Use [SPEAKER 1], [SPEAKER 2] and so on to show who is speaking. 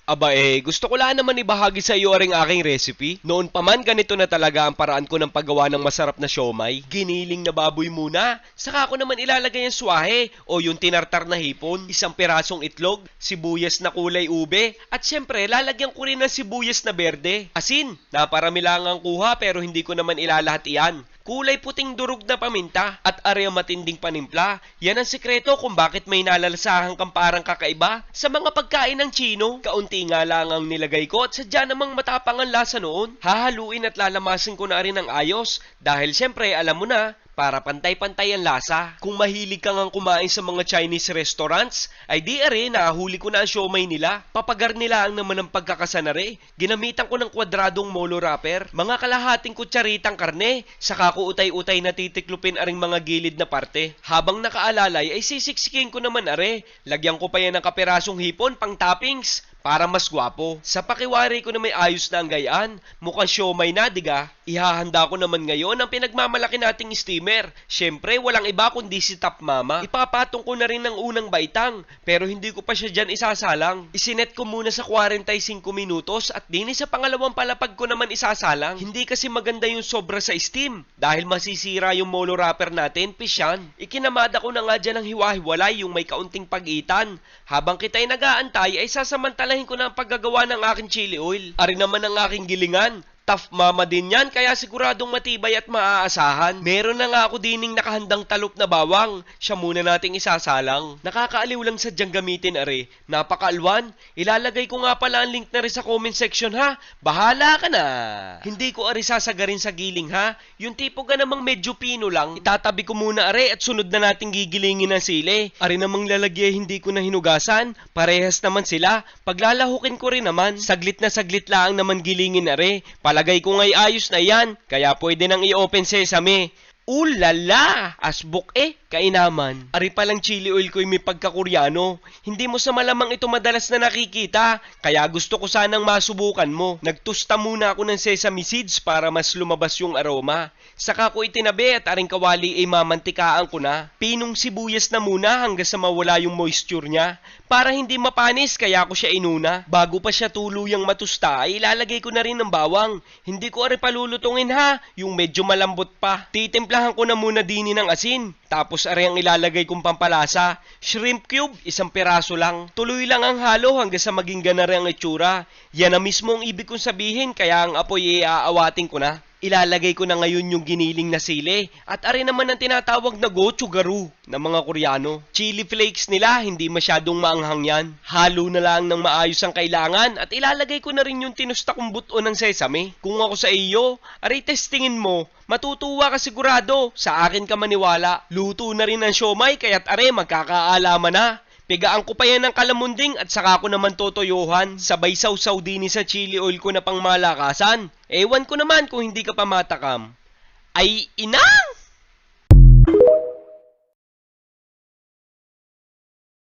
[SPEAKER 1] Aba gusto ko lang naman ibahagi sa iyo ang aking recipe. Noon pa man ganito na talaga ang paraan ko ng paggawa ng masarap na siomay. Giniling na baboy muna, saka ko naman ilalagay ang swahe o yung tinartar na hipon, isang pirasong itlog, sibuyas na kulay ube, at syempre lalagyan ko rin ng sibuyas na berde. Asin, naparami lang ang kuha pero hindi ko naman ilalahat iyan. Kulay puting durog na paminta at area matinding panimpla. Yan ang sikreto kung bakit may nalalasahan kang parang kakaiba sa mga pagkain ng Chino. Kaunti nga lang ang nilagay ko at sadya namang matapang ang lasa noon. Hahaluin at lalamasin ko na rin ng ayos dahil syempre alam mo na, para pantay-pantay ang lasa. Kung mahilig kang ang kumain sa mga Chinese restaurants, ay di are nahuli ko na ang siomay nila. Papagar nila ang naman ng pagkakasanare. Ginamitan ko ng kwadradong molo wrapper, mga kalahating kutsaritang karne, saka ko utay-utay na titiklupin aring mga gilid na parte. Habang nakaalalay ay sisiksikin ko naman are. Lagyan ko pa yan ng kapirasong hipon pang toppings para mas gwapo. Sa pakiwari ko na may ayos na ang gayaan, mukhang siomay na diga. Ihahanda ko naman ngayon ang pinagmamalaki nating steamer. Syempre, walang iba kundi si Top Mama. Ipapatong ko na rin ng unang baitang, pero hindi ko pa siya dyan isasalang. Isinet ko muna sa 45 minutos at din sa pangalawang palapag ko naman isasalang. Hindi kasi maganda yung sobra sa steam. Dahil masisira yung molo wrapper natin, pisyan. Ikinamada ko na nga dyan ng hiwa-hiwalay yung may kaunting pag-itan. Habang kita'y nag-aantay ay sasamantalahin ko na ang paggagawa ng aking chili oil. Ari naman ang aking gilingan. Tough Mama din yan, kaya siguradong matibay at maaasahan. Meron na nga ako dining nakahandang talop na bawang. Siya muna nating isasalang. Nakakaaliw lang sadyang gamitin are. Napakaalwan. Ilalagay ko nga pala ang link na rin sa comment section ha. Bahala ka na. Hindi ko are sasagarin sa giling ha. Yung tipo ka namang medyo pino lang. Itatabi ko muna are at sunod na nating gigilingin ng sili. Are namang lalagya hindi ko na hinugasan. Parehas naman sila. Paglalahukin ko rin naman. Saglit na saglit lang naman gilingin are. Palagay ko nga'y ayos na yan, kaya pwede nang i-open sesame. Ulala! Asbok kainaman. Ari palang chili oil ko'y may pagkakoreano. Hindi mo sa malamang ito madalas na nakikita, kaya gusto ko sanang masubukan mo. Nagtusta muna ako ng sesame seeds para mas lumabas yung aroma. Saka ko itinabi at aring kawali ay mamantikaan ko na. Pinong sibuyas na muna hanggang sa mawala yung moisture niya. Para hindi mapanis kaya ko siya inuna. Bago pa siya tuluyang matusta ay ilalagay ko na rin ng bawang. Hindi ko ari palulutungin ha, yung medyo malambot pa. Titimplahan ko na muna dini ng asin. Tapos ari ang ilalagay kong pampalasa. Shrimp cube, isang piraso lang. Tuloy lang ang halo hanggang sa maging ganari ang itsura. Yan na mismo ang ibig kong sabihin kaya ang apoy iaawating ko na. Ilalagay ko na ngayon yung giniling na sili at ari naman ang tinatawag na gochugaru ng mga Koreano. Chili flakes nila, hindi masyadong maanghang yan. Halo na lang ng maayos ang kailangan at ilalagay ko na rin yung tinusta kong buto ng sesame. Kung ako sa iyo, ari testingin mo, matutuwa ka sigurado, sa akin ka maniwala. Luto na rin ang siomay kaya't are magkakaalaman na. Pigaan ko pa yan ng kalamunding at saka ko naman totoyohan. Sabay sausaw din sa chili oil ko na pang malakasan. Ewan ko naman kung hindi ka pa matakam. Ay inang!